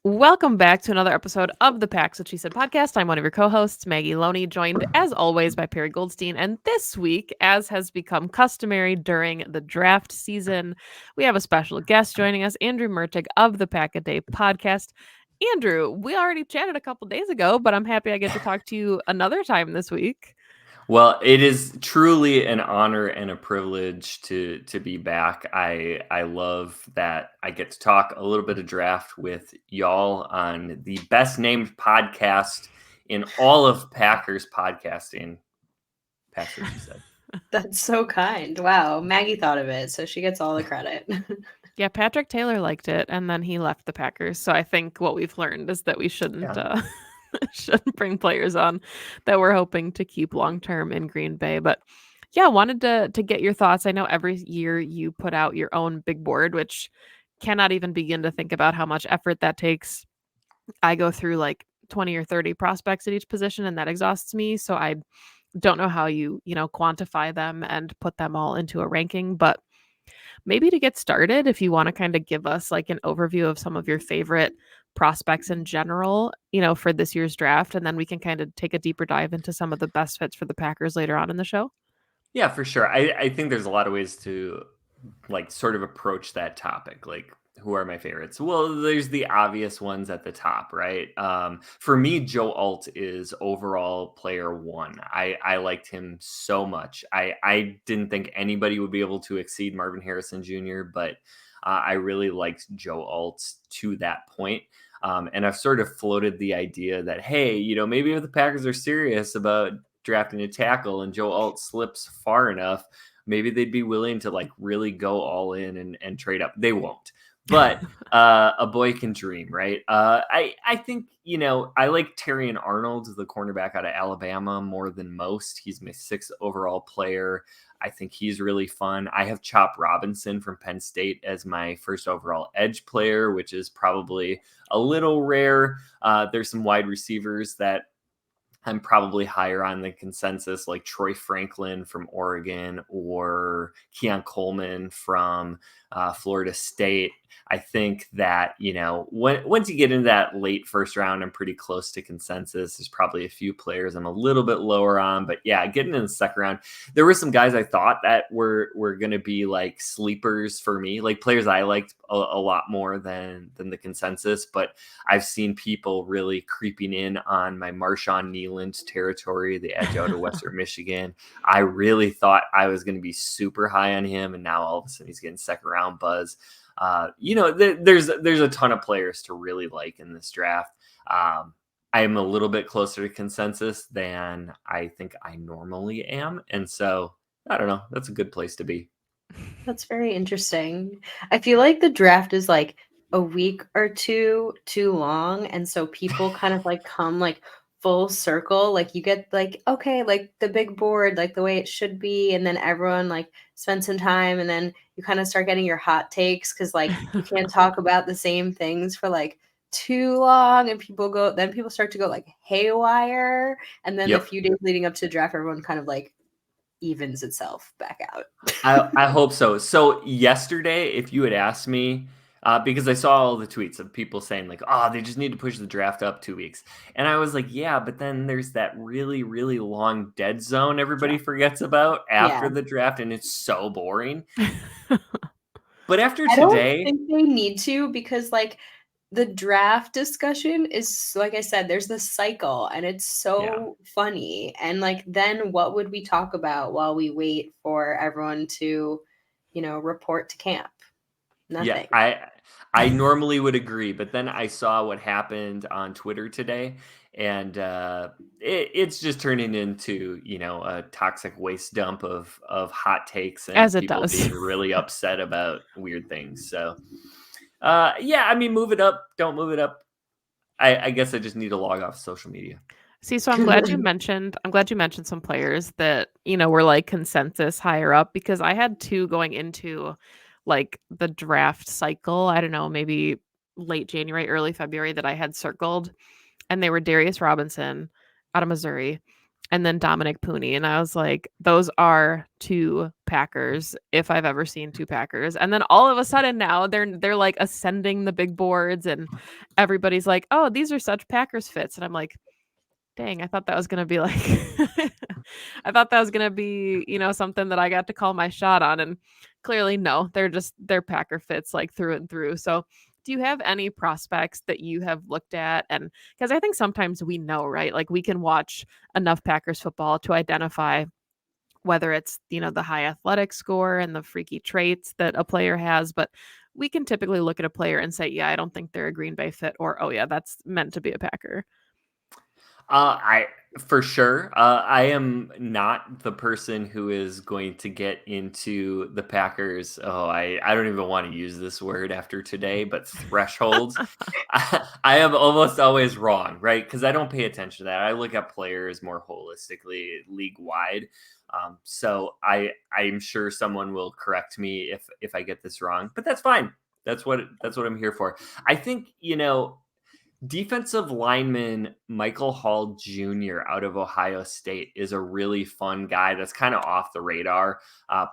Welcome back to another episode of the Packs What She Said podcast. I'm one of your co-hosts, Maggie Loney, joined as always by Perry Goldstein. And this week, as has become customary during the draft season, we have a special guest joining us, Andrew Mertig of the Pack a Day podcast. Andrew, we already chatted a couple days ago, but I'm happy I get to talk to you another time this week. Well, it is truly an honor and a privilege to be back. I love that I get to talk a little bit of draft with y'all on the best named podcast in all of Packers podcasting. That's what she said. That's so kind. Wow. Maggie thought of it, so she gets all the credit. Yeah, Patrick Taylor liked it, and then he left the Packers. So I think what we've learned is that we shouldn't shouldn't bring players on that we're hoping to keep long term in Green Bay. But yeah, wanted to get your thoughts. I know every year you put out your own big board, which cannot even begin to think about how much effort that takes. I go through like 20 or 30 prospects at each position, and that exhausts me. So I don't know how you quantify them and put them all into a ranking, but maybe to get started, if you want to kind of give us like an overview of some of your favorite prospects in general, for this year's draft, and then we can kind of take a deeper dive into some of the best fits for the Packers later on in the show. Yeah, for sure. I think there's a lot of ways to like sort of approach that topic. Like, who are my favorites? Well, there's the obvious ones at the top, right? For me, Joe Alt is overall player one. I liked him so much. I didn't think anybody would be able to exceed Marvin Harrison Jr., but I really liked Joe Alt to that point. And I've sort of floated the idea that, hey, maybe if the Packers are serious about drafting a tackle and Joe Alt slips far enough, maybe they'd be willing to like really go all in and trade up. They won't. But a boy can dream, right? I think, I like Terrion Arnold, the cornerback out of Alabama, more than most. He's my 6th overall player. I think he's really fun. I have Chop Robinson from Penn State as my 1st overall edge player, which is probably a little rare. There's some wide receivers that I'm probably higher on the consensus, like Troy Franklin from Oregon or Keon Coleman from Florida State. I think that, once you get into that late first round, I'm pretty close to consensus. There's probably a few players I'm a little bit lower on, but yeah, getting in the second round, there were some guys I thought that were going to be like sleepers for me, like players I liked a lot more than the consensus, but I've seen people really creeping in on my Marshawn Kneeland territory, the edge out of Western Michigan. I really thought I was going to be super high on him, and now all of a sudden he's getting second round buzz. There's a ton of players to really like in this draft. I am a little bit closer to consensus than I think I normally am, and so I don't know. That's a good place to be. That's very interesting. I feel like the draft is like a week or two too long, and so people kind of like come like full circle. Like you get like, okay, like the big board, like the way it should be, and then everyone like spends some time, and then you kind of start getting your hot takes because like you can't talk about the same things for like too long, and people start to go like haywire, and then the few days leading up to the draft, everyone kind of like evens itself back out. I hope so. So yesterday, if you had asked me, because I saw all the tweets of people saying like, oh, they just need to push the draft up 2 weeks. And I was like, yeah, but then there's that really, really long dead zone everybody forgets about after the draft. And it's so boring. But after today, I don't think they need to, because like the draft discussion is, like I said, there's this cycle and it's so funny. And like, then what would we talk about while we wait for everyone to, report to camp? Nothing. Yeah, I normally would agree, but then I saw what happened on Twitter today, and it's just turning into a toxic waste dump of hot takes and as it people does. being really upset about weird things. So yeah, I mean, move it up, don't move it up. I guess I just need to log off social media. See, so I'm glad you mentioned some players that, were like consensus higher up, because I had 2 going into like the draft cycle. I don't know, maybe late January, early February, that I had circled, and they were Darius Robinson out of Missouri, and then Dominic Pooney. And I was like, those are two Packers if I've ever seen two Packers. And then all of a sudden now they're like ascending the big boards and everybody's like, oh, these are such Packers fits. And I'm like, dang, I thought that was gonna be like I thought that was gonna be, something that I got to call my shot on. And clearly no, they're Packer fits like through and through. So do you have any prospects that you have looked at? And because I think sometimes we know, right? Like we can watch enough Packers football to identify whether it's, the high athletic score and the freaky traits that a player has, but we can typically look at a player and say, yeah, I don't think they're a Green Bay fit, or oh yeah, that's meant to be a Packer. I for sure. I am not the person who is going to get into the Packers. Oh, I don't even want to use this word after today, but thresholds. I am almost always wrong, right? Because I don't pay attention to that. I look at players more holistically, league wide. So I'm sure someone will correct me if I get this wrong, but that's fine. That's what I'm here for. I think defensive lineman Michael Hall Jr. out of Ohio State is a really fun guy that's kind of off the radar.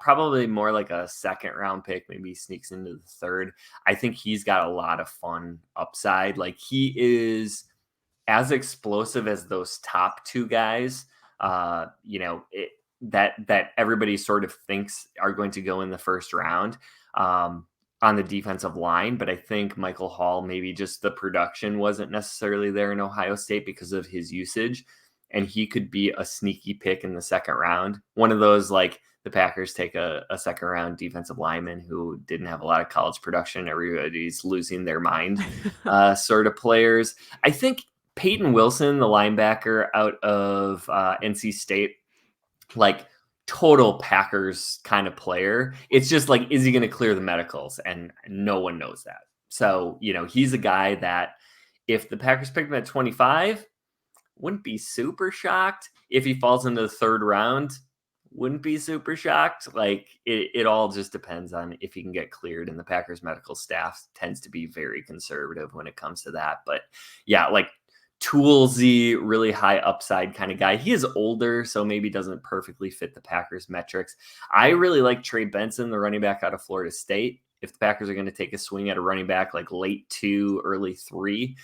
Probably more like a second round pick, maybe sneaks into the third. I think he's got a lot of fun upside. Like he is as explosive as those top two guys. That everybody sort of thinks are going to go in the first round. On the defensive line, but I think Michael Hall, maybe just the production wasn't necessarily there in Ohio State because of his usage, and he could be a sneaky pick in the second round. One of those, like the Packers take a second round defensive lineman who didn't have a lot of college production. Everybody's losing their mind sort of players. I think Peyton Wilson, the linebacker out of NC State, like total Packers kind of player. It's just like, is he going to clear the medicals? And no one knows that. So, he's a guy that if the Packers picked him at 25, wouldn't be super shocked. If he falls into the third round, wouldn't be super shocked. Like it all just depends on if he can get cleared. And the Packers medical staff tends to be very conservative when it comes to that. But yeah, like toolsy, really high upside kind of guy. He is older, so maybe doesn't perfectly fit the Packers metrics. I really like Trey Benson, the running back out of Florida State. If the Packers are going to take a swing at a running back like late 2, early 3,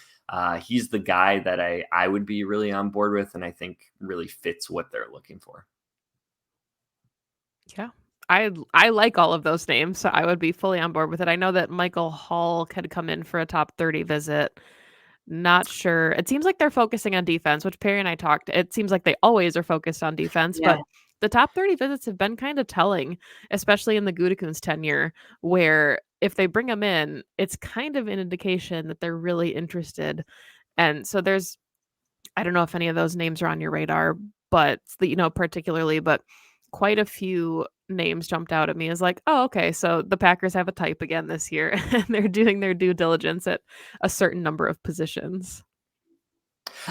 he's the guy that I would be really on board with, and I think really fits what they're looking for. Yeah. I like all of those names, so I would be fully on board with it. I know that Michael Hall could come in for a top 30 visit. Not sure. It seems like they're focusing on defense, which Perry and I talked. It seems like they always are focused on defense, Yeah. but the top 30 visits have been kind of telling, especially in the Gutekunst tenure, where if they bring them in, it's kind of an indication that they're really interested. And so I don't know if any of those names are on your radar, but particularly, but quite a few names jumped out at me as like, oh, okay, so the Packers have a type again this year, and they're doing their due diligence at a certain number of positions.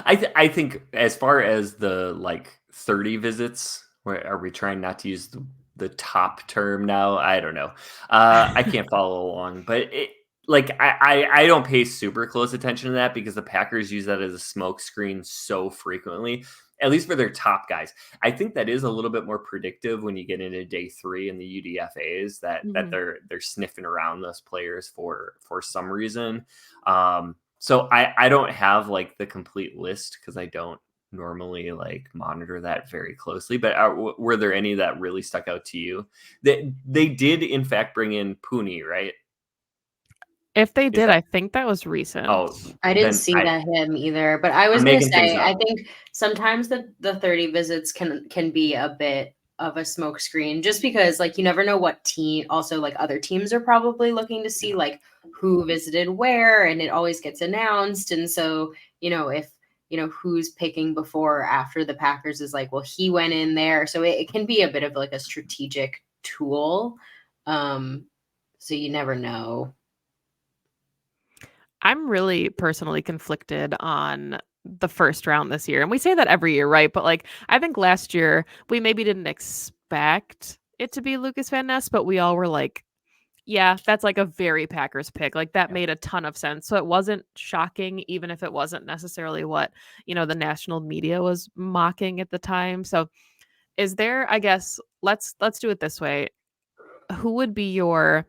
I think as far as the like 30 visits, where are we trying not to use the top term now? I don't know. I can't follow along, but I don't pay super close attention to that because the Packers use that as a smoke screen so frequently, at least for their top guys. I think that is a little bit more predictive when you get into day 3 in the UDFAs that they're sniffing around those players for some reason. So I don't have like the complete list because I don't normally like monitor that very closely, but were there any that really stuck out to you? They did in fact bring in Pooney, right? If they did, I think that was recent. Oh, I didn't see that him either, but I was going to say, I think sometimes the 30 visits can be a bit of a smokescreen just because like you never know what team, also like other teams are probably looking to see like who visited where, and it always gets announced. And so, if who's picking before or after the Packers is like, well, he went in there. So it can be a bit of like a strategic tool. So you never know. I'm really personally conflicted on the first round this year. And we say that every year, right? But like, I think last year we maybe didn't expect it to be Lucas Van Ness, but we all were like, Yeah, that's like a very Packers pick. Like that made a ton of sense. So it wasn't shocking, even if it wasn't necessarily what, the national media was mocking at the time. So is there, I guess, let's do it this way. Who would be your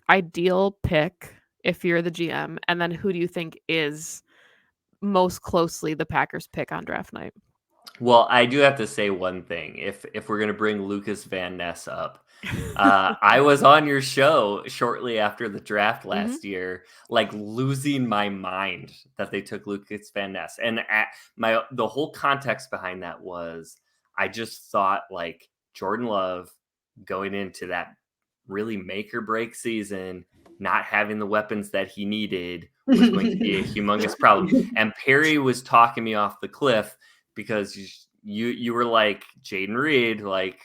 ideal pick if you're the GM? And then who do you think is most closely the Packers pick on draft night? Well, I do have to say one thing. If we're gonna bring Lucas Van Ness up, I was on your show shortly after the draft last year, like losing my mind that they took Lucas Van Ness, and the whole context behind that was I just thought like Jordan Love going into that really make or break season, not having the weapons that he needed was going to be a humongous problem. And Perry was talking me off the cliff because you were like Jaden Reed, like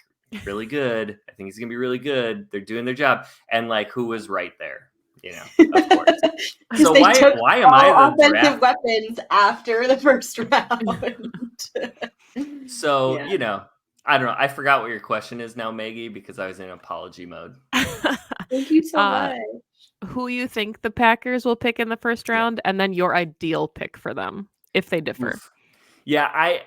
really good. I think he's gonna be really good. They're doing their job, and like who was right there, of course. So they took why am I the offensive draft weapons after the first round? So I don't know. I forgot what your question is now, Maggie, because I was in apology mode. Thank you so much. Who you think the Packers will pick in the first round, and then your ideal pick for them if they differ. Oof. Yeah,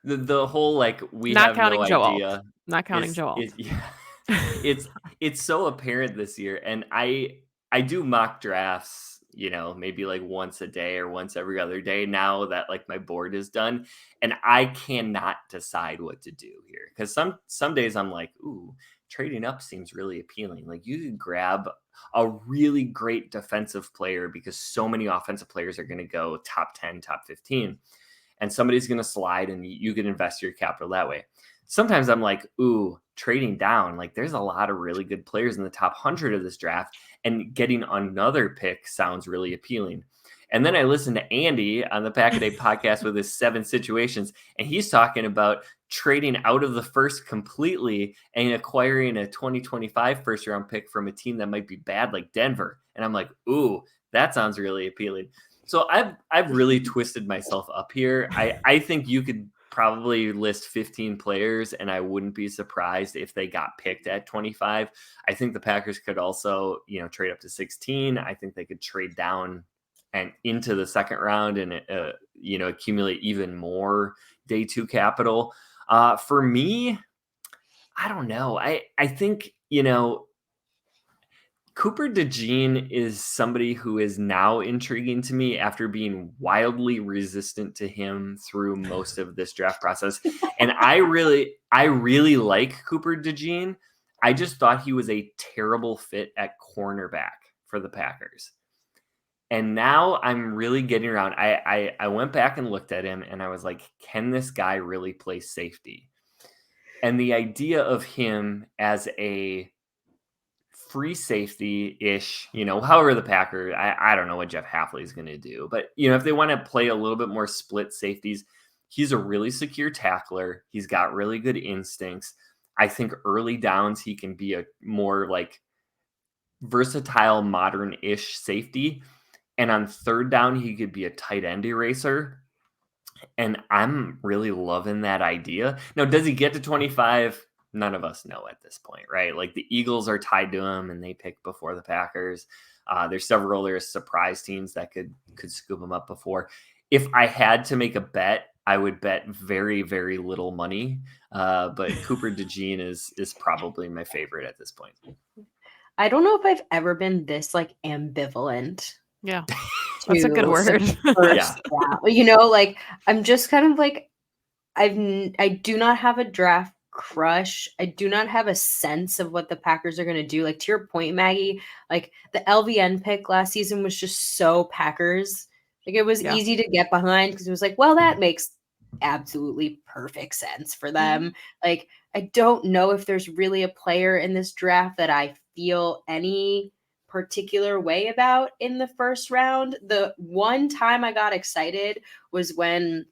the whole like we Not have counting no Joe idea. Alt. Not counting Joe Alt. It's so apparent this year, and I do mock drafts, maybe like once a day or once every other day now that like my board is done, and I cannot decide what to do here because some days I'm like, ooh, trading up seems really appealing. Like you could grab a really great defensive player because so many offensive players are going to go top 10, top 15, and somebody's going to slide and you can invest your capital that way. Sometimes I'm like, ooh, trading down, like there's a lot of really good players in the top 100 of this draft, and getting another pick sounds really appealing. And then I listened to Andy on the Pack a Day podcast with his 7 situations, and he's talking about trading out of the first completely and acquiring a 2025 first round pick from a team that might be bad like Denver. And I'm like, ooh, that sounds really appealing. So I've really twisted myself up here. I think you could probably list 15 players, and I wouldn't be surprised if they got picked at 25. I think the Packers could also, trade up to 16. I think they could trade down and into the second round and, accumulate even more day 2 capital. For me, I don't know. I think, Cooper DeJean is somebody who is now intriguing to me after being wildly resistant to him through most of this draft process. And I really like Cooper DeJean. I just thought he was a terrible fit at cornerback for the Packers. And now I'm really getting around. I went back and looked at him and I was like, can this guy really play safety? And the idea of him as a free safety-ish, however the Packers, I don't know what Jeff Hafley is going to do, but if they want to play a little bit more split safeties, he's a really secure tackler. He's got really good instincts. I think early downs, he can be a more like versatile, modern-ish safety. And on third down, he could be a tight end eraser. And I'm really loving that idea. Now, does he get to 25? None of us know at this point, right? Like the Eagles are tied to him and they pick before the Packers. There's several other surprise teams that could scoop him up before. If I had to make a bet, I would bet very, very little money. But Cooper DeJean is probably my favorite at this point. I don't know if I've ever been this like ambivalent. Yeah. That's a good word. Yeah. Like I'm just kind of like I do not have a draft crush. I do not have a sense of what the Packers are going to do. Like to your point, Maggie, like the LVN pick last season was just so Packers. Like it was easy to get behind because it was like, well, that makes absolutely perfect sense for them. Like I don't know if there's really a player in this draft that I feel any particular way about in the first round. The one time I got excited was when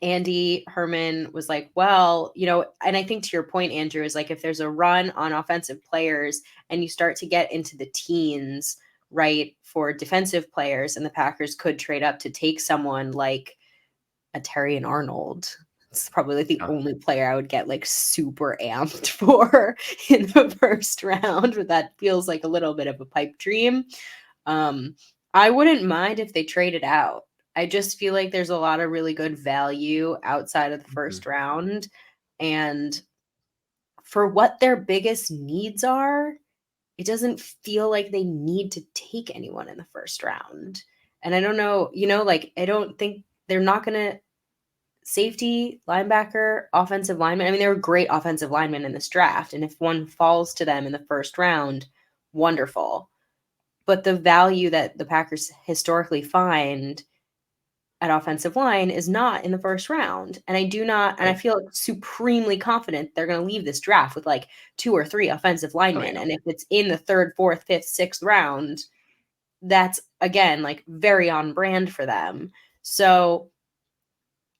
Andy Herman was like, well, and I think to your point, Andrew, is like if there's a run on offensive players and you start to get into the teens, right, for defensive players, and the Packers could trade up to take someone like a Terry and Arnold, It's probably like the Oh. only player I would get like super amped for in the first round, but that feels like a little bit of a pipe dream. I wouldn't mind if they traded out. I just feel like there's a lot of really good value outside of the first round. And for what their biggest needs are, it doesn't feel like they need to take anyone in the first round. And I don't know, like I don't think they're not going to safety, linebacker, offensive lineman. I mean, there were great offensive linemen in this draft. And if one falls to them in the first round, wonderful. But the value that the Packers historically find at offensive line is not in the first round. And I do not, and I feel supremely confident they're going to leave this draft with like 2 or 3 offensive linemen. And if it's in the 3rd, 4th, 5th, 6th round, that's again like very on brand for them. So,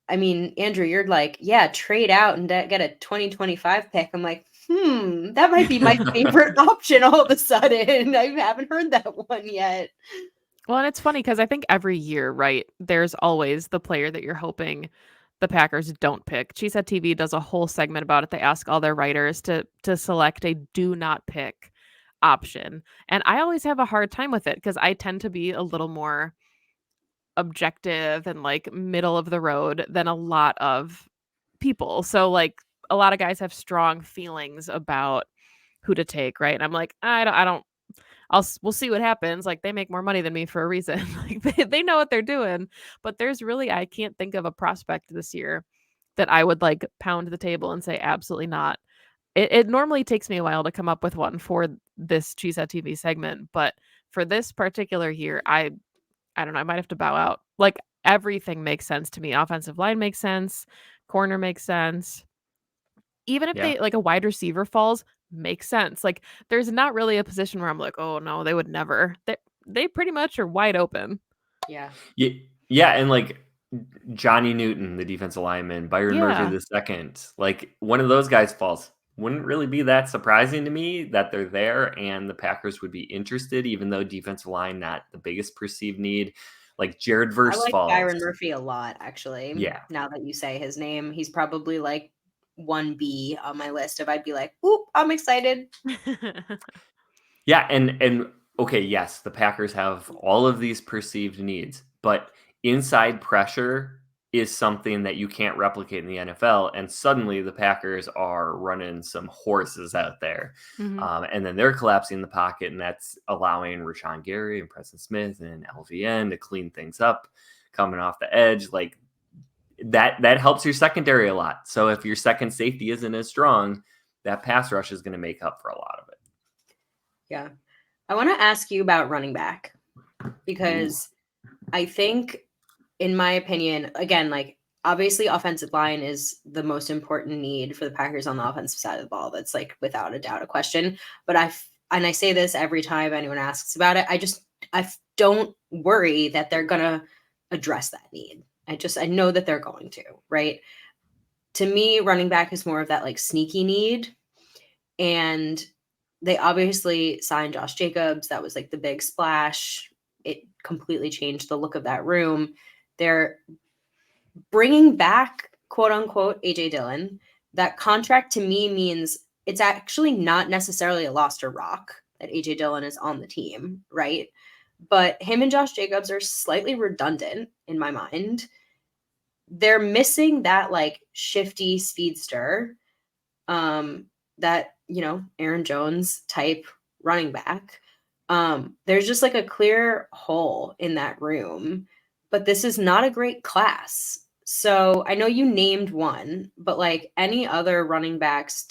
I mean, Andrew, you're like, yeah, trade out and get a 2025 pick. I'm like, that might be my favorite option all of a sudden. I haven't heard that one yet. Well, and it's funny because I think every year, right, there's always the player that you're hoping the Packers don't pick. Cheesehead TV does a whole segment about it. They ask all their writers to select a do not pick option. And I always have a hard time with it because I tend to be a little more objective and like middle of the road than a lot of people. So like a lot of guys have strong feelings about who to take, right? And I'm like, I don't we'll see what happens. Like they make more money than me for a reason. Like they know what they're doing. But there's really I can't think of a prospect this year that I would like pound the table and say absolutely not. It normally takes me a while to come up with one for this Cheesehead TV segment, but for this particular year, I don't know, I might have to bow out. Like everything makes sense to me. Offensive line makes sense, corner makes sense. Even if they like a wide receiver falls, makes sense. Like there's not really a position where I'm like, "Oh no, they would never." They pretty much are wide open. Yeah. Yeah, and like Johnny Newton, the defensive lineman, Byron Murphy Yeah. the second, like one of those guys falls. Wouldn't really be that surprising to me that they're there and the Packers would be interested, even though defensive line not the biggest perceived need. Like Jared I Verse like falls. Byron Murphy a lot, actually. Yeah. Now that you say his name, he's probably like 1B on my list of I'd be like, oop, I'm excited. Yeah, and okay, yes, the Packers have all of these perceived needs, but inside pressure is something that you can't replicate in the NFL. And suddenly the Packers are running some horses out there. Mhm. And then they're collapsing the pocket, and that's allowing Rashawn Gary and Preston Smith and LVN to clean things up coming off the edge. Like that helps your secondary a lot. So if your second safety isn't as strong, that pass rush is going to make up for a lot of it. Yeah. I want to ask you about running back because I think, in my opinion, again, like obviously offensive line is the most important need for the Packers on the offensive side of the ball. That's like without a doubt a question. But and I say this every time anyone asks about it, I don't worry that they're going to address that need. I know that they're going to, right? To me, running back is more of that like sneaky need. And they obviously signed Josh Jacobs. That was like the big splash. It completely changed the look of that room. They're bringing back, quote unquote, AJ Dillon. That contract to me means it's actually not necessarily a loss to rock that AJ Dillon is on the team, right? But him and Josh Jacobs are slightly redundant in my mind. They're missing that like shifty speedster, that, Aaron Jones type running back. There's just like a clear hole in that room, but this is not a great class. So I know you named one, but like any other running backs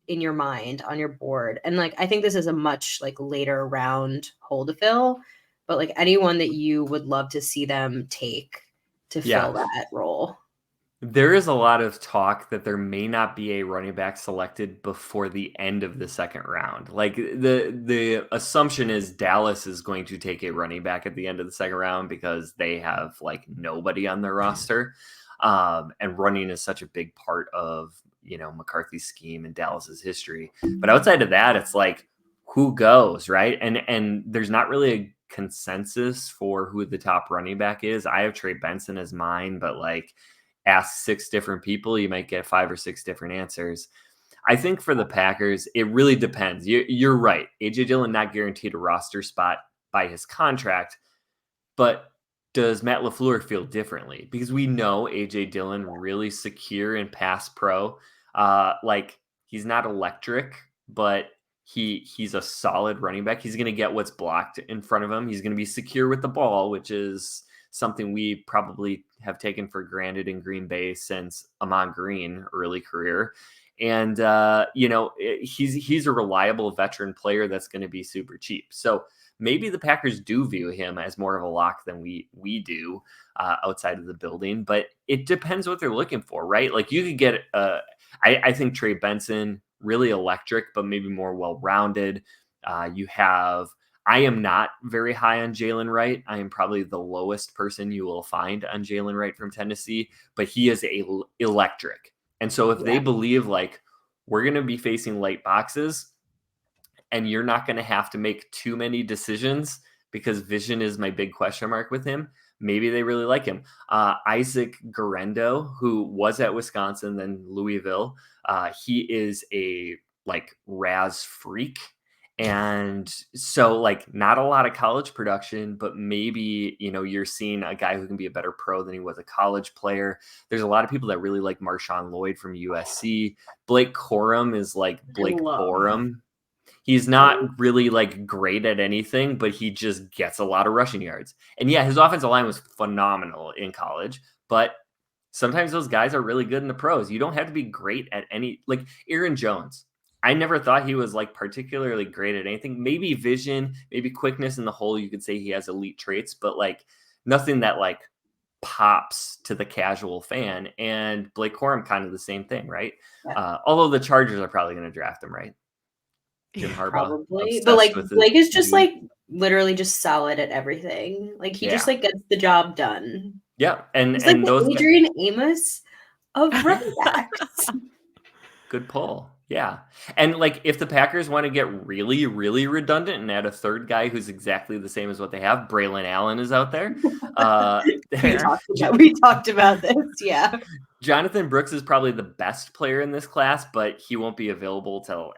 in your mind on your board, and like I think this is a much like later round hole to fill, but like anyone that you would love to see them take to fill that role. There is a lot of talk that there may not be a running back selected before the end of the second round. Like the assumption is Dallas is going to take a running back at the end of the second round because they have like nobody on their roster. And running is such a big part of, McCarthy's scheme and Dallas's history. But outside of that, it's like who goes, right? And there's not really a consensus for who the top running back is. I have Trey Benson as mine, but like ask 6 different people, you might get 5 or 6 different answers. I think for the Packers, it really depends. You're right. A.J. Dillon not guaranteed a roster spot by his contract, but does Matt LaFleur feel differently? Because we know A.J. Dillon really secure in pass pro. Like he's not electric, but he's a solid running back. He's going to get what's blocked in front of him. He's going to be secure with the ball, which is something we probably have taken for granted in Green Bay since Ahman Green early career. And he's a reliable veteran player that's going to be super cheap. So maybe the Packers do view him as more of a lock than we do outside of the building, but it depends what they're looking for, right? Like you could get, I think Trey Benson, really electric, but maybe more well-rounded. I am not very high on Jalen Wright. I am probably the lowest person you will find on Jalen Wright from Tennessee, but he is electric. And so if they believe like we're going to be facing light boxes, and you're not going to have to make too many decisions because vision is my big question mark with him, maybe they really like him. Isaac Garendo, who was at Wisconsin, then Louisville, he is a like Raz freak. And so like not a lot of college production, but maybe, you're seeing a guy who can be a better pro than he was a college player. There's a lot of people that really like Marshawn Lloyd from USC. Blake Corum is like Blake Borum. He's not really like great at anything, but he just gets a lot of rushing yards. And yeah, his offensive line was phenomenal in college, but sometimes those guys are really good in the pros. You don't have to be great at any, like Aaron Jones. I never thought he was like particularly great at anything. Maybe vision, maybe quickness in the hole. You could say he has elite traits, but like nothing that like pops to the casual fan. And Blake Corum, kind of the same thing, right? Yeah. Although the Chargers are probably going to draft him, right? Jim Harbaugh, probably, but like Blake is just like literally just solid at everything. Like he just like gets the job done. Yeah, and he's like those Adrian Amos of running backs. Good pull. Yeah. And like if the Packers want to get really, really redundant and add a third guy who's exactly the same as what they have, Braylon Allen is out there. We talked about this. Yeah. Jonathan Brooks is probably the best player in this class, but he won't be available till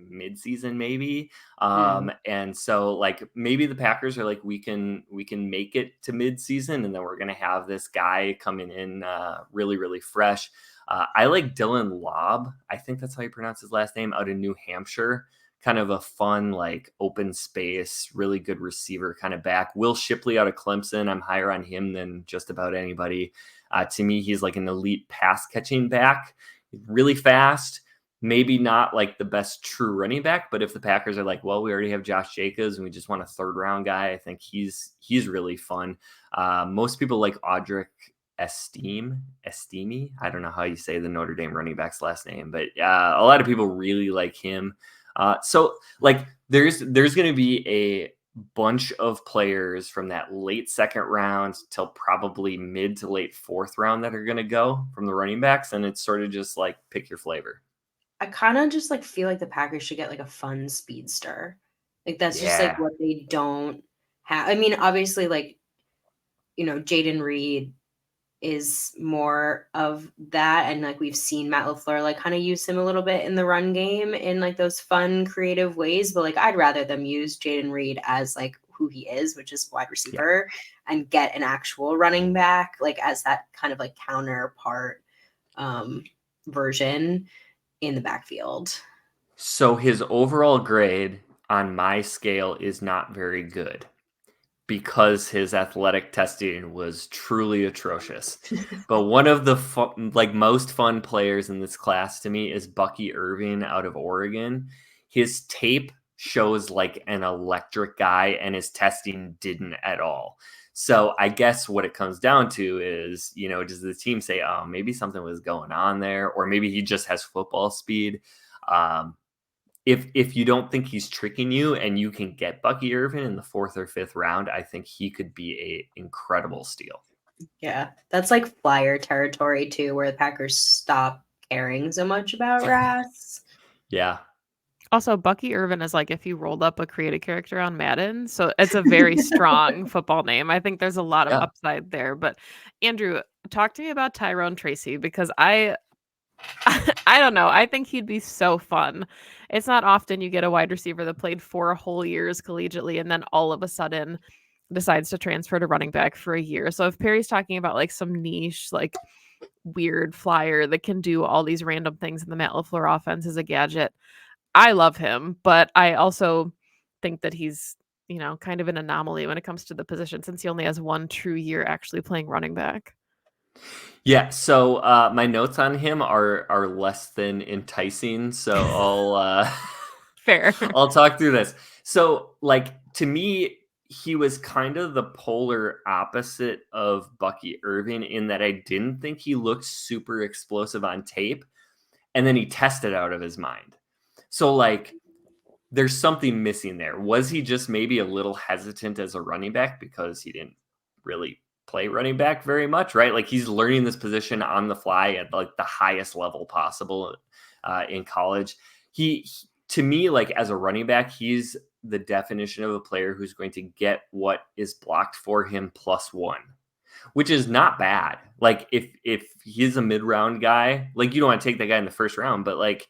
mid-season maybe. And so like maybe the Packers are like, we can make it to mid-season and then we're going to have this guy coming in really, really fresh. I like Dylan Lobb. I think that's how you pronounce his last name, out in New Hampshire. Kind of a fun, like open space, really good receiver kind of back. Will Shipley out of Clemson. I'm higher on him than just about anybody. To me, he's like an elite pass catching back, really fast. Maybe not like the best true running back, but if the Packers are like, well, we already have Josh Jacobs and we just want a third round guy, I think he's really fun. Most people like Audric Estime. I don't know how you say the Notre Dame running back's last name, but a lot of people really like him. So like there's going to be a bunch of players from that late second round till probably mid to late fourth round that are going to go from the running backs. And it's sort of just like pick your flavor. I kind of just like feel like the Packers should get like a fun speedster. Like that's just like what they don't have. I mean, obviously like, Jayden Reed is more of that, and like we've seen Matt LaFleur like kind of use him a little bit in the run game in like those fun creative ways, but like I'd rather them use Jayden Reed as like who he is, which is wide receiver, and get an actual running back like as that kind of like counterpart version in the backfield. So his overall grade on my scale is not very good, because his athletic testing was truly atrocious. But one of the most fun players in this class to me is Bucky Irving out of Oregon. His tape shows like an electric guy and his testing didn't at all. So I guess what it comes down to is, does the team say, oh, maybe something was going on there, or maybe he just has football speed? If you don't think he's tricking you and you can get Bucky Irvin in the fourth or fifth round, I think he could be an incredible steal. Yeah, that's like flyer territory too, where the Packers stop caring so much about Ras. Yeah. Also, Bucky Irvin is like if you rolled up a creative character on Madden. So it's a very strong football name. I think there's a lot of Yeah. upside there. But Andrew, talk to me about Tyrone Tracy because I I don't know. I think he'd be so fun. It's not often you get a wide receiver that played 4 whole years collegiately and then all of a sudden decides to transfer to running back for a year. So if Perry's talking about like some niche, like weird flyer that can do all these random things in the Matt LaFleur offense as a gadget, I love him, but I also think that he's, kind of an anomaly when it comes to the position since he only has 1 true year actually playing running back. Yeah, so my notes on him are less than enticing, so Fair. I'll talk through this. So, like, to me, he was kind of the polar opposite of Bucky Irving in that I didn't think he looked super explosive on tape, and then he tested out of his mind. So, like, there's something missing there. Was he just maybe a little hesitant as a running back because he didn't really play running back very much, right? Like he's learning this position on the fly at like the highest level possible in college. To me, like as a running back, he's the definition of a player who's going to get what is blocked for him +1, which is not bad. Like if he's a mid-round guy, like you don't want to take that guy in the first round, but like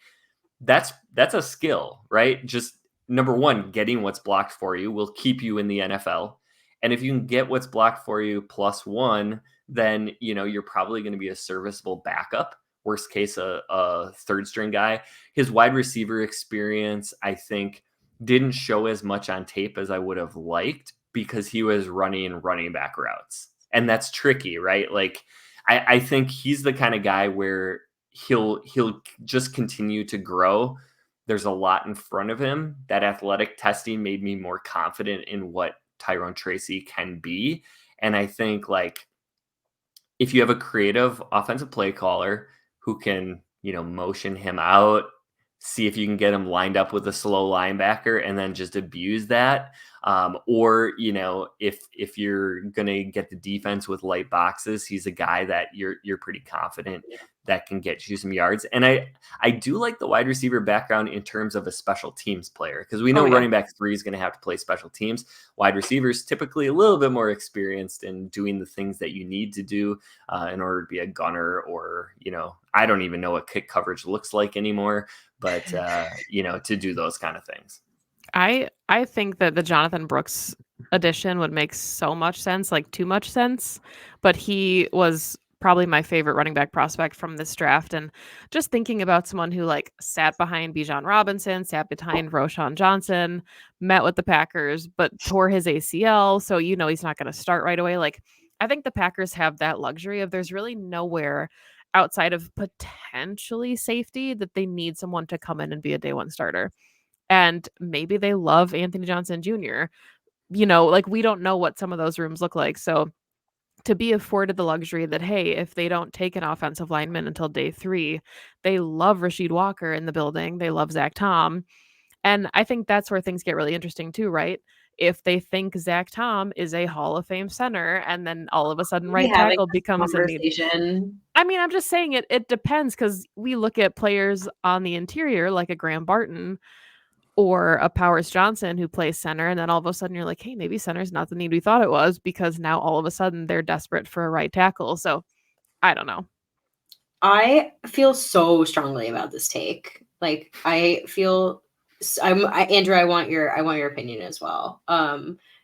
that's a skill, right? Just number one, getting what's blocked for you will keep you in the NFL. And if you can get what's blocked for you +1, then you're probably going to be a serviceable backup. Worst case, a third string guy. His wide receiver experience, I think, didn't show as much on tape as I would have liked because he was running back routes. And that's tricky, right? Like I think he's the kind of guy where he'll just continue to grow. There's a lot in front of him. That athletic testing made me more confident in what Tyrone Tracy can be. And I think like if you have a creative offensive play caller who can, motion him out, see if you can get him lined up with a slow linebacker and then just abuse that. Or, if you're going to get the defense with light boxes, he's a guy that you're pretty confident that can get you some yards. And I do like the wide receiver background in terms of a special teams player, because we know running back 3 is going to have to play special teams. Wide receivers typically a little bit more experienced in doing the things that you need to do in order to be a gunner, or, I don't even know what kick coverage looks like anymore, but to do those kind of things. I think that the Jonathan Brooks addition would make so much sense, like too much sense, but he was probably my favorite running back prospect from this draft. And just thinking about someone who like sat behind Bijan Robinson, sat behind Roschon Johnson, met with the Packers, but tore his ACL. So, he's not going to start right away. Like, I think the Packers have that luxury of there's really nowhere outside of potentially safety that they need someone to come in and be a day one starter. And maybe they love Anthony Johnson Jr. Like we don't know what some of those rooms look like. So to be afforded the luxury that, hey, if they don't take an offensive lineman until day 3, they love Rasheed Walker in the building. They love Zach Tom. And I think that's where things get really interesting too, right? If they think Zach Tom is a Hall of Fame center and then all of a sudden right tackle becomes a need. I mean, I'm just saying it depends because we look at players on the interior like a Graham Barton or a Powers Johnson who plays center, and then all of a sudden you're like, hey, maybe center's not the need we thought it was because now all of a sudden they're desperate for a right tackle. So I don't know. I feel so strongly about this take. Like I feel Andrew, I want your opinion as well.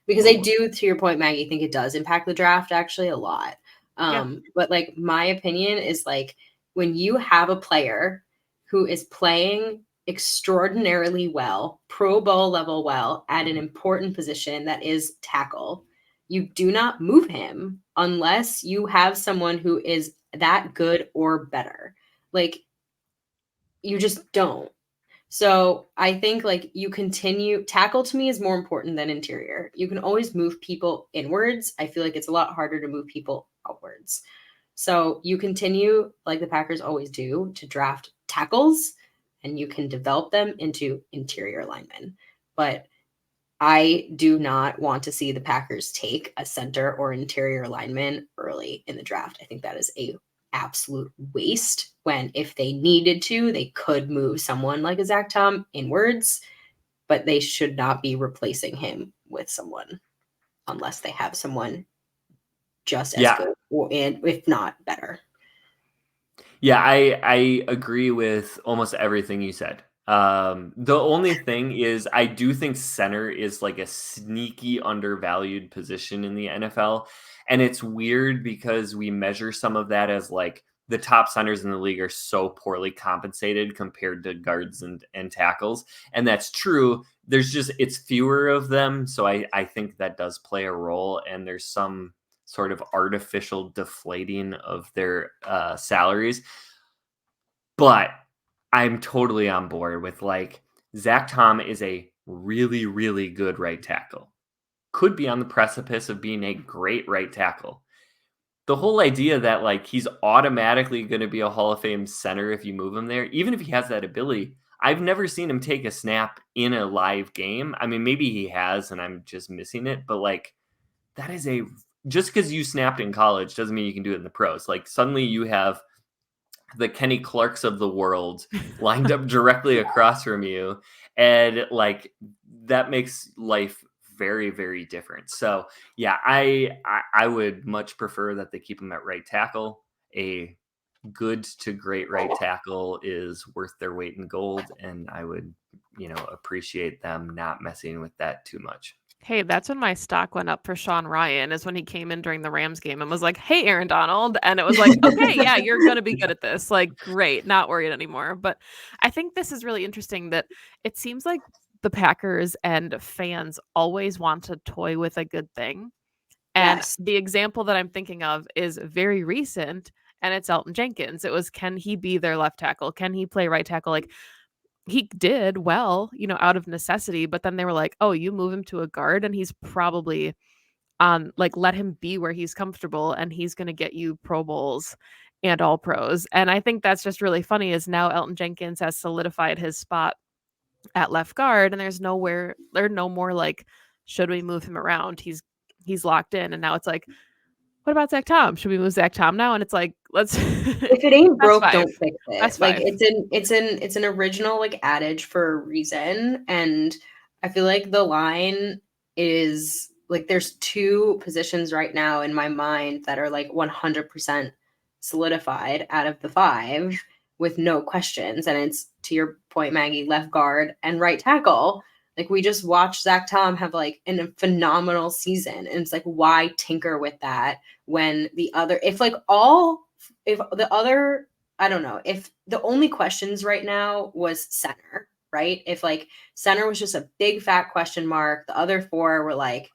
Because I do, to your point, Maggie, think it does impact the draft actually a lot. But like my opinion is like when you have a player who is playing extraordinarily well, Pro Bowl level well at an important position that is tackle, you do not move him unless you have someone who is that good or better. Like you just don't. So I think like you continue, tackle to me is more important than interior. You can always move people inwards. I feel like it's a lot harder to move people outwards. So you continue, like the Packers always do, to draft tackles and you can develop them into interior linemen. But I do not want to see the Packers take a center or interior lineman early in the draft. I think that is a absolute waste, when if they needed to, they could move someone like a Zach Tom inwards, but they should not be replacing him with someone unless they have someone just as good, and if not better. Yeah, I agree with almost everything you said. The only thing is, I do think center is like a sneaky undervalued position in the NFL. And it's weird because we measure some of that as like the top centers in the league are so poorly compensated compared to guards and tackles. And that's true. It's fewer of them. So I think that does play a role. And there's some sort of artificial deflating of their salaries. But I'm totally on board with like Zach Tom is a really, really good right tackle. Could be on the precipice of being a great right tackle. The whole idea that like he's automatically going to be a Hall of Fame center if you move him there, even if he has that ability, I've never seen him take a snap in a live game. I mean, maybe he has and I'm just missing it, but like that is just because you snapped in college doesn't mean you can do it in the pros. Like suddenly you have the Kenny Clarks of the world lined up directly across from you. And like, that makes life very, very different. So yeah, I would much prefer that they keep him at right tackle. A good to great right tackle is worth their weight in gold. And I would, appreciate them not messing with that too much. Hey, that's when my stock went up for Sean Ryan, is when he came in during the Rams game and was like, "Hey, Aaron Donald." And it was like, "Okay, yeah, you're going to be good at this." Like, great, not worried anymore. But I think this is really interesting that it seems like the Packers and fans always want to toy with a good thing. And Yes. the example that I'm thinking of is very recent, and it's Elton Jenkins. It was, can he be their left tackle? Can he play right tackle? Like, he did well, out of necessity, but then they were like, "Oh, you move him to a guard and he's probably on, like, let him be where he's comfortable and he's going to get you Pro Bowls and all pros." And I think that's just really funny, is now Elton Jenkins has solidified his spot at left guard, and there's no more like, should we move him around? He's locked in. And now it's like, what about Zach Tom? Should we move Zach Tom now? And it's like, let's If it ain't that's broke, 5. don't fix That's it. Like 5. it's an original like adage for a reason. And I feel like the line is like, there's two positions right now in my mind that are like 100% solidified out of the 5 with no questions. And it's, to your point, Maggie, left guard and right tackle. Like, we just watched Zach Tom have like a phenomenal season. And it's like, why tinker with that when the other, if the other, I don't know, if the only questions right now was center, right? If like center was just a big fat question mark, the other 4 were like,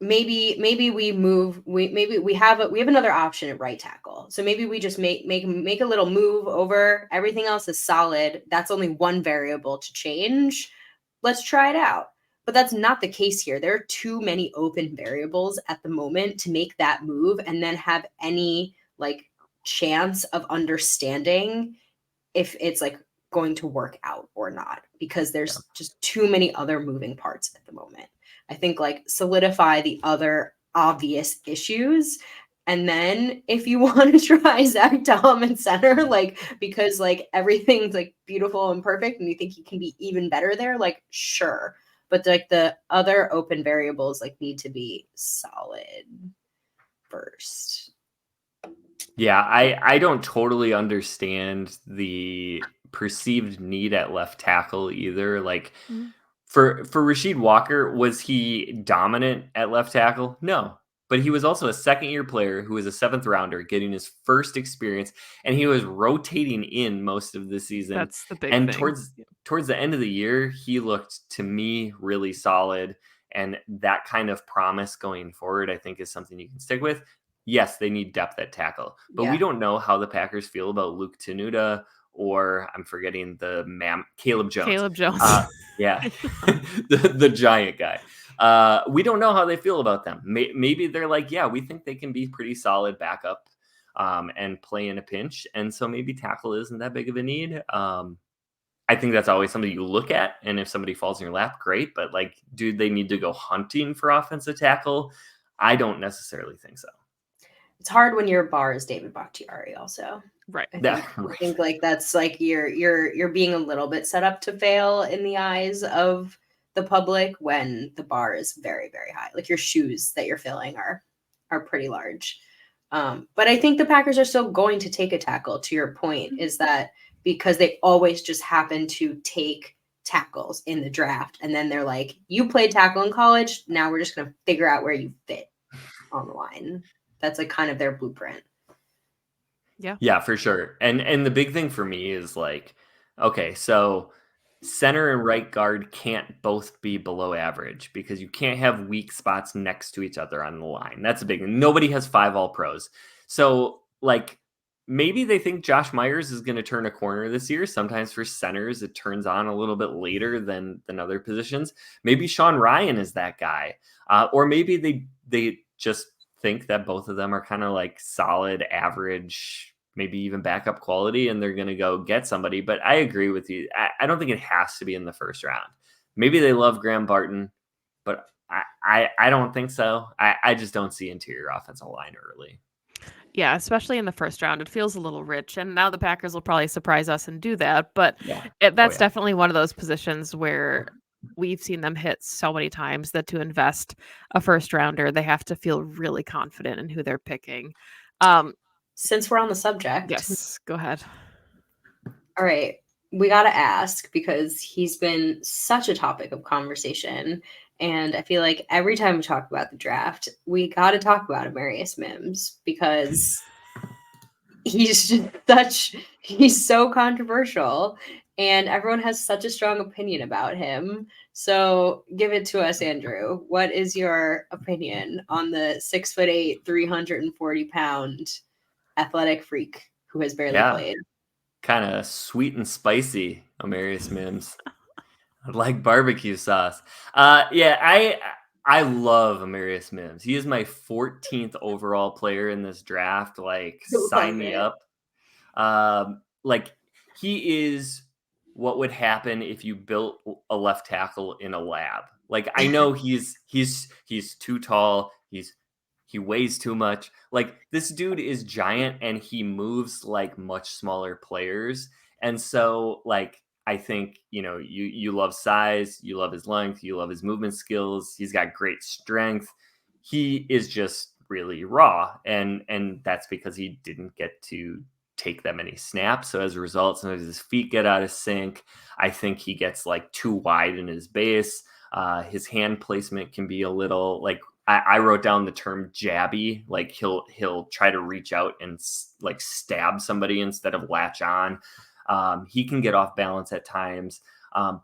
maybe we have another option at right tackle. So maybe we just make a little move over. Everything else is solid. That's only one variable to change. Let's try it out. But that's not the case here. There are too many open variables at the moment to make that move and then have any like chance of understanding if it's like going to work out or not, because there's just too many other moving parts at the moment. I think like solidify the other obvious issues. And then if you want to try Zach Tom and center, like, because like everything's like beautiful and perfect and you think he can be even better there, like, sure. But like the other open variables like need to be solid first. Yeah, I don't totally understand the perceived need at left tackle either. Like, for Rasheed Walker, was he dominant at left tackle? No. But he was also a second-year player who was a 7th rounder getting his first experience, and he was rotating in most of the season. That's the big And thing. towards the end of the year, he looked, to me, really solid. And that kind of promise going forward, I think, is something you can stick with. Yes, they need depth at tackle, but we don't know how the Packers feel about Luke Tenuta, or I'm forgetting Caleb Jones. Caleb Jones. Yeah, the giant guy. We don't know how they feel about them. Maybe they're like, yeah, we think they can be pretty solid backup and play in a pinch. And so maybe tackle isn't that big of a need. I think that's always something you look at. And if somebody falls in your lap, great. But like, do they need to go hunting for offensive tackle? I don't necessarily think so. It's hard when your bar is David Bakhtiari also. Right. I think like that's like you're being a little bit set up to fail in the eyes of the public when the bar is very, very high. Like your shoes that you're filling are pretty large. But I think the Packers are still going to take a tackle. To your point, is that because they always just happen to take tackles in the draft, and then they're like, "You played tackle in college. Now we're just going to figure out where you fit on the line." That's like kind of their blueprint. Yeah, for sure. And the big thing for me is like, okay, so center and right guard can't both be below average because you can't have weak spots next to each other on the line. That's a big thing. Nobody has 5 all pros. So like maybe they think Josh Myers is going to turn a corner this year. Sometimes for centers it turns on a little bit later than other positions. Maybe Sean Ryan is that guy. Or maybe they just think that both of them are kind of like solid average, maybe even backup quality, and they're going to go get somebody. But I agree with you. I don't think it has to be in the first round. Maybe they love Graham Barton, but I don't think so. I just don't see interior offensive line early. Yeah, especially in the first round. It feels a little rich. And now the Packers will probably surprise us and do that. But that's definitely one of those positions where we've seen them hit so many times that to invest a first rounder, they have to feel really confident in who they're picking. Since we're on the subject. Yes, go ahead. All right. We got to ask because he's been such a topic of conversation. And I feel like every time we talk about the draft, we got to talk about Amarius Mims because he's so controversial and everyone has such a strong opinion about him. So give it to us, Andrew. What is your opinion on the 6'8", 340-pound athletic freak who has barely played? Kind of sweet and spicy, Amarius Mims. I like barbecue sauce. I love Amarius Mims. He is my 14th overall player in this draft. Like, sign me up. Like, he is what would happen if you built a left tackle in a lab. Like, I know he's too tall. He weighs too much. Like, this dude is giant and he moves like much smaller players. And so, like, I think, you love size, you love his length, you love his movement skills. He's got great strength. He is just really raw. And that's because he didn't get to take that many snaps. So as a result, sometimes his feet get out of sync. I think he gets like too wide in his base. His hand placement can be a little like, I wrote down the term jabby. Like he'll try to reach out and like stab somebody instead of latch on. He can get off balance at times.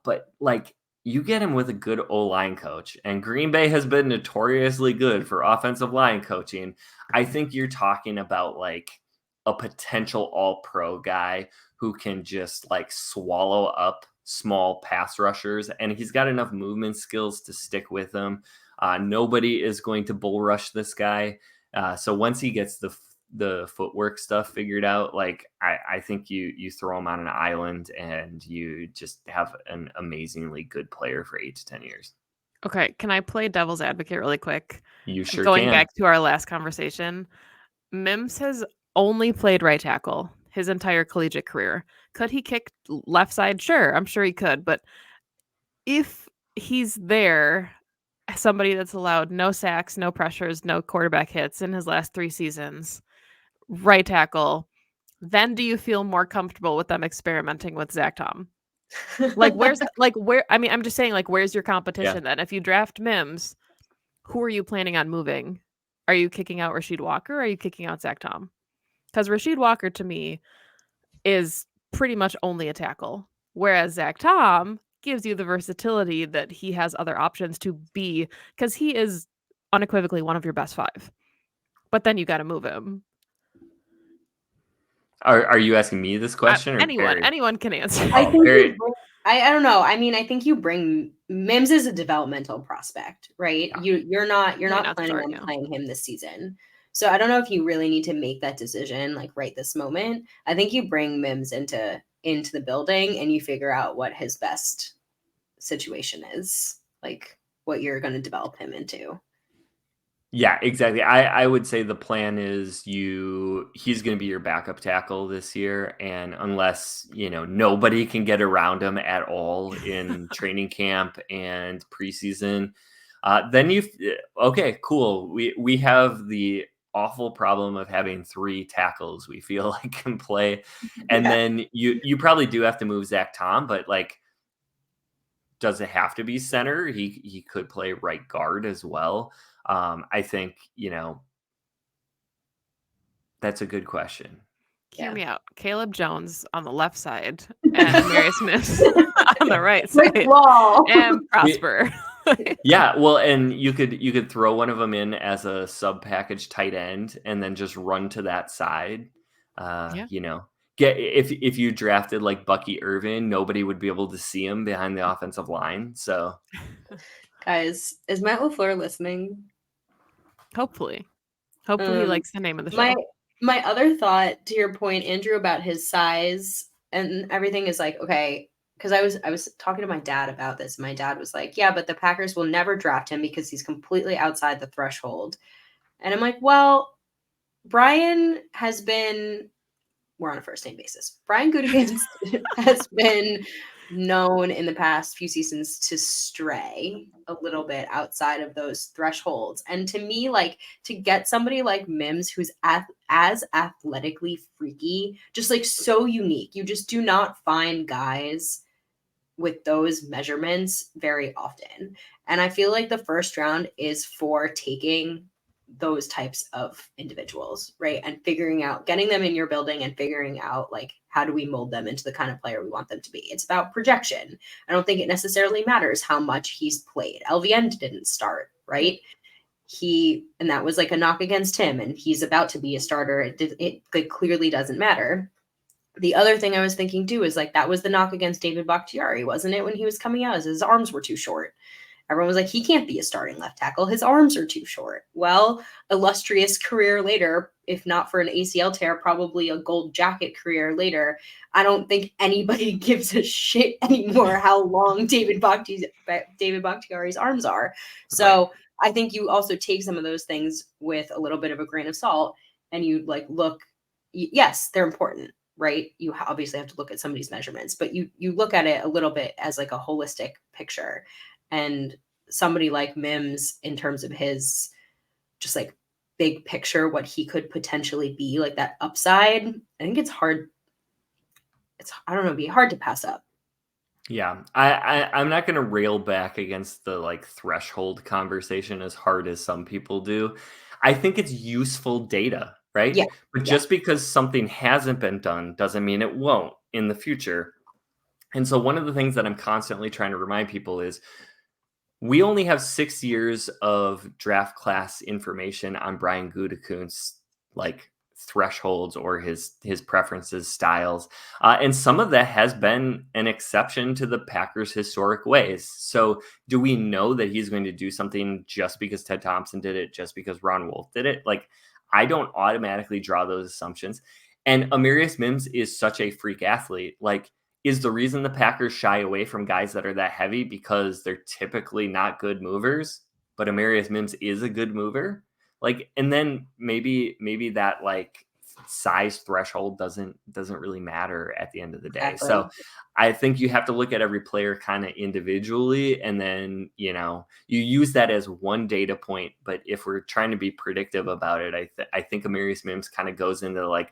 But like you get him with a good O-line coach, and Green Bay has been notoriously good for offensive line coaching. I think you're talking about like a potential all-pro guy who can just like swallow up small pass rushers, and he's got enough movement skills to stick with him. Nobody is going to bull rush this guy. So once he gets the footwork stuff figured out, like I think you throw him on an island and you just have an amazingly good player for 8 to 10 years. Okay, can I play devil's advocate really quick? You sure Going can. back to our last conversation, Mims has only played right tackle his entire collegiate career. Could he kick left side? Sure, I'm sure he could. But if he's there, somebody that's allowed no sacks, no pressures, no quarterback hits in his last 3 seasons, right tackle, then do you feel more comfortable with them experimenting with Zach Tom? Like, I'm just saying, like, where's your competition then? If you draft Mims, who are you planning on moving? Are you kicking out Rasheed Walker or are you kicking out Zach Tom? Because Rasheed Walker, to me, is pretty much only a tackle, whereas Zach Tom gives you the versatility that he has other options to be, because he is unequivocally one of your best 5. But then you got to move him. Are you asking me this question or anyone can answer? I think I don't know. I mean, I think you bring Mims is a developmental prospect, right? Yeah. You're not planning on playing him this season. So I don't know if you really need to make that decision like right this moment. I think you bring Mims into the building and you figure out what his best situation is, like what you're going to develop him into. Yeah, exactly. I would say the plan is he's going to be your backup tackle this year, and unless, nobody can get around him at all in training camp and preseason, then okay, cool. We have the awful problem of having 3 tackles we feel like can play, and Yeah. then you probably do have to move Zach Tom, but like, does it have to be center? He could play right guard as well. I think, that's a good question. Hear Yeah. me out. Caleb Jones on the left side and Amarius Mims on the right Brick side, wall. and Prosper. Yeah, well, and you could throw one of them in as a sub package tight end and then just run to that side. Yeah. Get if you drafted like Bucky Irvin, nobody would be able to see him behind the offensive line. So Guys, is Matt LaFleur listening? Hopefully he likes the name of the My show. my other thought to your point, Andrew, about his size and everything is like, okay, because I was talking to my dad about this. My dad was like, yeah, but the Packers will never draft him because he's completely outside the threshold. And I'm like, well, Brian has been, we're on a first name basis. Brian Gutekunst has been known in the past few seasons to stray a little bit outside of those thresholds. And to me, like, to get somebody like Mims, who's as athletically freaky, just like so unique, you just do not find guys with those measurements very often. And I feel like the first round is for taking those types of individuals, right? And figuring out, getting them in your building and figuring out like how do we mold them into the kind of player we want them to be. It's about projection. I don't think it necessarily matters how much he's played. LVN didn't start, right? And that was like a knock against him, and he's about to be a starter. It clearly doesn't matter. The other thing I was thinking too is like that was the knock against David Bakhtiari, wasn't it? When he was coming out, his arms were too short. Everyone was like, he can't be a starting left tackle. His arms are too short. Well, illustrious career later, if not for an ACL tear, probably a gold jacket career later. I don't think anybody gives a shit anymore how long David Bakhtiari's arms are. So right. I think you also take some of those things with a little bit of a grain of salt, and you like look. Yes, they're important, right? You obviously have to look at somebody's measurements, but you look at it a little bit as like a holistic picture. And somebody like Mims, in terms of his just like big picture, what he could potentially be, like that upside, I think it's hard. I don't know, it'd be hard to pass up. Yeah, I'm not going to rail back against the like threshold conversation as hard as some people do. I think it's useful data, right? Yeah. But Yeah. just because something hasn't been done doesn't mean it won't in the future. And so one of the things that I'm constantly trying to remind people is we only have 6 years of draft class information on Brian Gutekunst's like thresholds or his preferences, styles, and some of that has been an exception to the Packers' historic ways. So, do we know that he's going to do something just because Ted Thompson did it, just because Ron Wolf did it? Like, I don't automatically draw those assumptions. And Amarius Mims is such a freak athlete. Like, is the reason the Packers shy away from guys that are that heavy because they're typically not good movers, but Amarius Mims is a good mover? Like, and then maybe that like size threshold doesn't really matter at the end of the day. Exactly. So I think you have to look at every player kind of individually, and then you use that as one data point. But if we're trying to be predictive about it, I think Amarius Mims kind of goes into like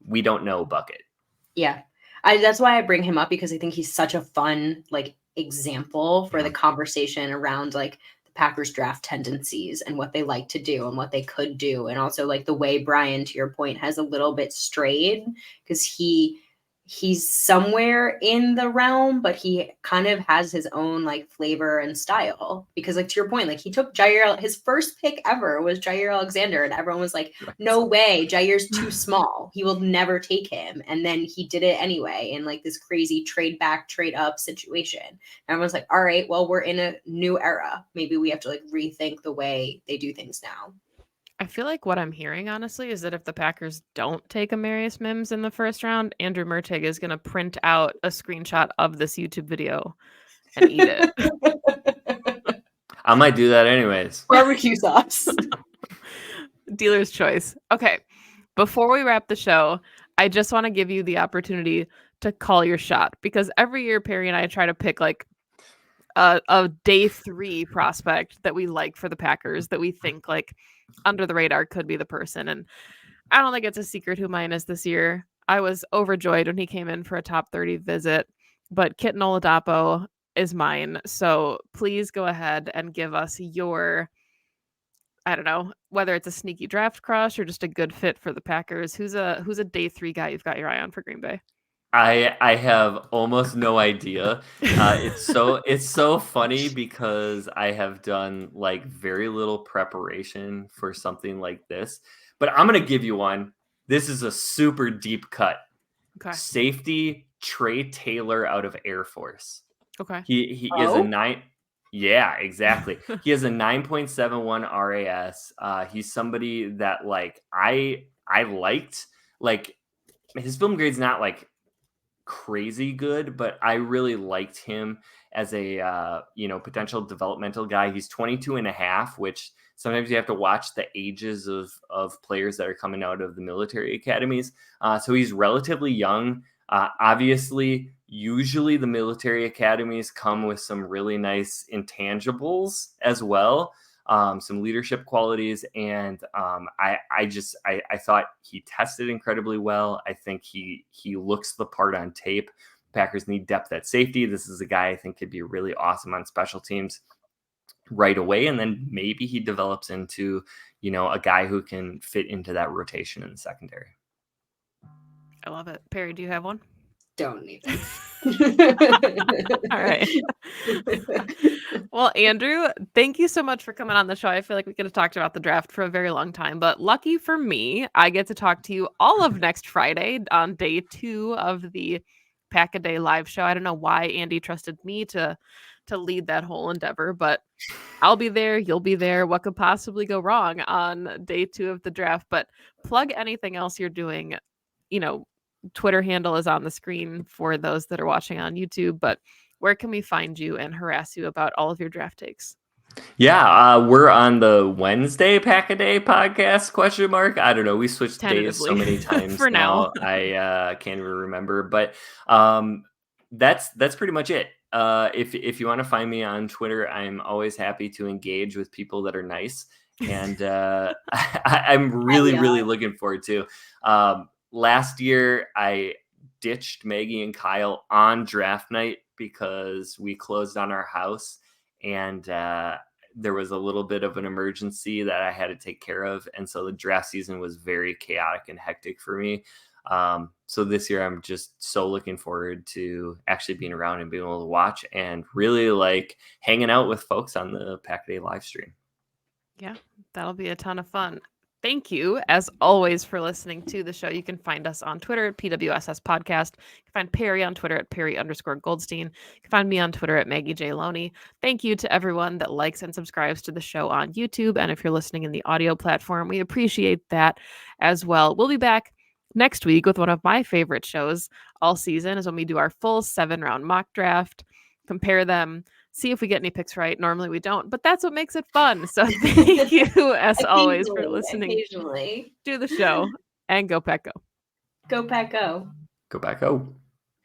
we don't know bucket. Yeah. That's why I bring him up, because I think he's such a fun like example for the conversation around like the Packers draft tendencies and what they like to do and what they could do. And also like the way Brian, to your point, has a little bit strayed, because he's somewhere in the realm, but he kind of has his own like flavor and style. Because like to your point, like he took his first pick ever was Jair Alexander, and everyone was like, no way, Jair's too small. He will never take him. And then he did it anyway in like this crazy trade back, trade up situation. And everyone's like, all right, well, we're in a new era. Maybe we have to like rethink the way they do things now. I feel like what I'm hearing, honestly, is that if the Packers don't take Amarius Mims in the first round, Andrew Mertig is going to print out a screenshot of this YouTube video and eat it. I might do that anyways. Barbecue sauce. Dealer's choice. Okay. Before we wrap the show, I just want to give you the opportunity to call your shot, because every year Perry and I try to pick like a day 3 prospect that we like for the Packers, that we think like under the radar could be the person. And I don't think it's a secret who mine is this year. I was overjoyed when he came in for a top 30 visit, but Kit Oladapo is mine. So please go ahead and give us your, I don't know, whether it's a sneaky draft crush or just a good fit for the Packers. Who's a day 3 guy you've got your eye on for Green Bay? I have almost no idea. It's so funny because I have done like very little preparation for something like this. But I'm gonna give you one. This is a super deep cut. Okay. Safety Trey Taylor out of Air Force. Okay. He is a 9. Yeah, exactly. He has a 9.71 RAS. He's somebody that like I liked. Like his film grade's not like crazy good, but I really liked him as a potential developmental guy. He's 22 and a half, which sometimes you have to watch the ages of players that are coming out of the military academies. So he's relatively young. Obviously, usually the military academies come with some really nice intangibles as well. Some leadership qualities, and I thought he tested incredibly well. I think he looks the part on tape. Packers need depth at safety. This is a guy I think could be really awesome on special teams right away, and then maybe he develops into a guy who can fit into that rotation in the secondary. I love it. Perry, do you have one? Don't even. All right. Well, Andrew, thank you so much for coming on the show. I feel like we could have talked about the draft for a very long time, but lucky for me, I get to talk to you all of next Friday on day 2 of the Pack-A-Day live show. I don't know why Andy trusted me to lead that whole endeavor, but I'll be there. You'll be there. What could possibly go wrong on day 2 of the draft? But plug anything else you're doing. Twitter handle is on the screen for those that are watching on YouTube, but where can we find you and harass you about all of your draft takes? Yeah, we're on the Wednesday Pack-A-Day podcast, ? I don't know. We switched days so many times for now. I can't even remember, but that's pretty much it. If you want to find me on Twitter, I'm always happy to engage with people that are nice, and I'm really looking forward to. Last year, I ditched Maggie and Kyle on draft night because we closed on our house, and there was a little bit of an emergency that I had to take care of. And so the draft season was very chaotic and hectic for me. So this year, I'm just so looking forward to actually being around and being able to watch and really like hanging out with folks on the Pack-A-Day live stream. Yeah, that'll be a ton of fun. Thank you, as always, for listening to the show. You can find us on Twitter at PWSS Podcast. You can find Perry on Twitter at Perry_Goldstein. You can find me on Twitter at Maggie J. Loney. Thank you to everyone that likes and subscribes to the show on YouTube. And if you're listening in the audio platform, we appreciate that as well. We'll be back next week with one of my favorite shows all season, is when we do our full 7-round mock draft, compare them, see if we get any picks right. Normally we don't, but that's what makes it fun. So thank you, as always, for listening to the show. And go Pack Go. Go Pack Go. Go Pack Go.